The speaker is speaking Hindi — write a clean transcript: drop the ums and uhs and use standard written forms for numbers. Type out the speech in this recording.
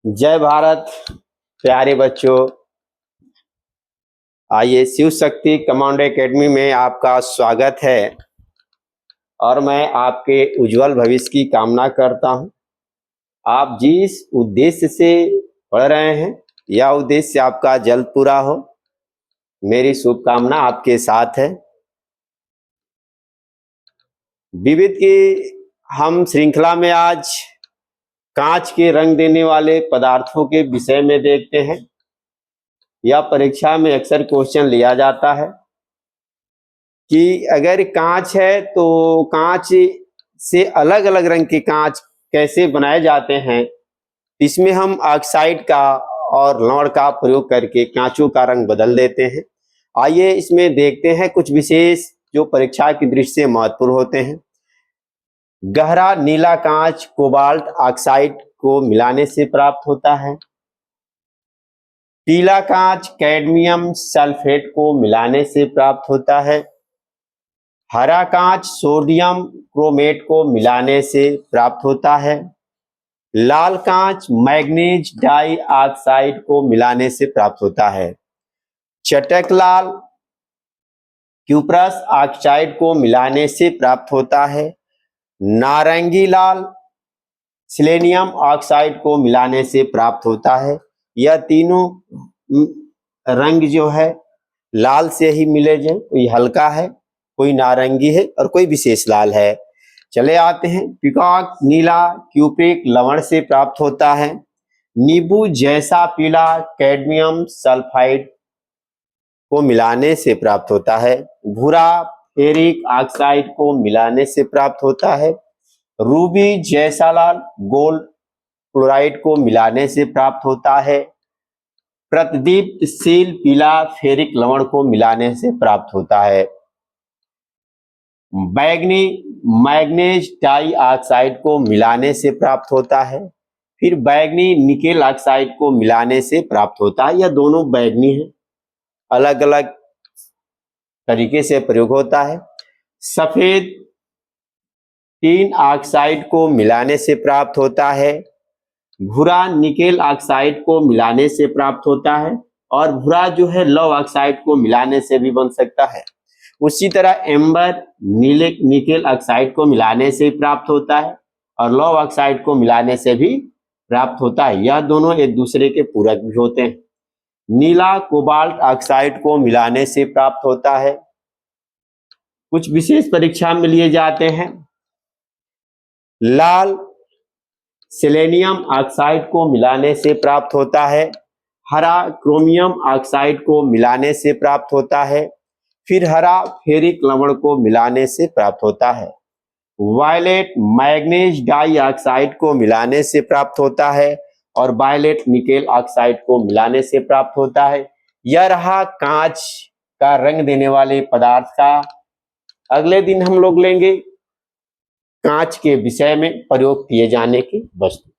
जय भारत प्यारे बच्चों। आइए, शिव शक्ति कमांडो एकेडमी में आपका स्वागत है और मैं आपके उज्जवल भविष्य की कामना करता हूं। आप जिस उद्देश्य से पढ़ रहे हैं यह उद्देश्य आपका जल्द पूरा हो, मेरी शुभकामना आपके साथ है। विविध की हम श्रृंखला में आज कांच के रंग देने वाले पदार्थों के विषय में देखते हैं। यह परीक्षा में अक्सर क्वेश्चन लिया जाता है कि अगर कांच है तो कांच से अलग अलग रंग के कांच कैसे बनाए जाते हैं। इसमें हम ऑक्साइड का और लवण का प्रयोग करके कांचों का रंग बदल देते हैं। आइए इसमें देखते हैं कुछ विशेष जो परीक्षा की दृष्टि से महत्वपूर्ण होते हैं। गहरा नीला कांच कोबाल्ट ऑक्साइड को मिलाने से प्राप्त होता है। पीला कांच कैडमियम सल्फेट को मिलाने से प्राप्त होता है। हरा कांच सोडियम क्रोमेट को मिलाने से प्राप्त होता है। लाल कांच मैग्नीज डाई ऑक्साइड को मिलाने से प्राप्त होता है। चटक लाल क्यूप्रस ऑक्साइड को मिलाने से प्राप्त होता है। नारंगी लाल सिलेनियम ऑक्साइड को मिलाने से प्राप्त होता है। यह तीनों रंग जो है लाल से ही मिले जो, कोई हल्का है, कोई नारंगी है और कोई विशेष लाल है। चले आते हैं। पीकॉक नीला क्यूप्रिक लवण से प्राप्त होता है। नींबू जैसा पीला कैडमियम सल्फाइड को मिलाने से प्राप्त होता है। भूरा फेरिक ऑक्साइड को मिलाने से प्राप्त होता है। रूबी जैसा लाल गोल्ड क्लोराइड को मिलाने से प्राप्त होता है। प्रतिदीप्तशील पीला फेरिक लवण को मिलाने से प्राप्त होता है। बैगनी मैग्नीज डाई ऑक्साइड को मिलाने से प्राप्त होता है। फिर बैगनी निकेल ऑक्साइड को मिलाने से प्राप्त होता है। यह दोनों बैगनी है, अलग अलग तरीके से प्रयोग होता है। सफेद टीन ऑक्साइड को मिलाने से प्राप्त होता है। भूरा निकेल ऑक्साइड को मिलाने से प्राप्त होता है और भूरा जो है लौह ऑक्साइड को मिलाने से भी बन सकता है। उसी तरह एम्बर नीले निकेल ऑक्साइड को मिलाने से प्राप्त होता है और लौह ऑक्साइड को मिलाने से भी प्राप्त होता है। यह दोनों एक दूसरे के पूरक भी होते हैं। नीला कोबाल्ट ऑक्साइड को मिलाने से प्राप्त होता है। कुछ विशेष परीक्षा में लिए जाते हैं। लाल सेलेनियम ऑक्साइड को मिलाने से प्राप्त होता है। हरा क्रोमियम ऑक्साइड को मिलाने से प्राप्त होता है। फिर हरा फेरिक लवण को मिलाने से प्राप्त होता है। वायलेट मैग्नीज डाई ऑक्साइड को मिलाने से प्राप्त होता है और वायलेट निकेल ऑक्साइड को मिलाने से प्राप्त होता है। यह रहा कांच का रंग देने वाले पदार्थ का। अगले दिन हम लोग लेंगे कांच के विषय में प्रयोग किए जाने की वस्तु।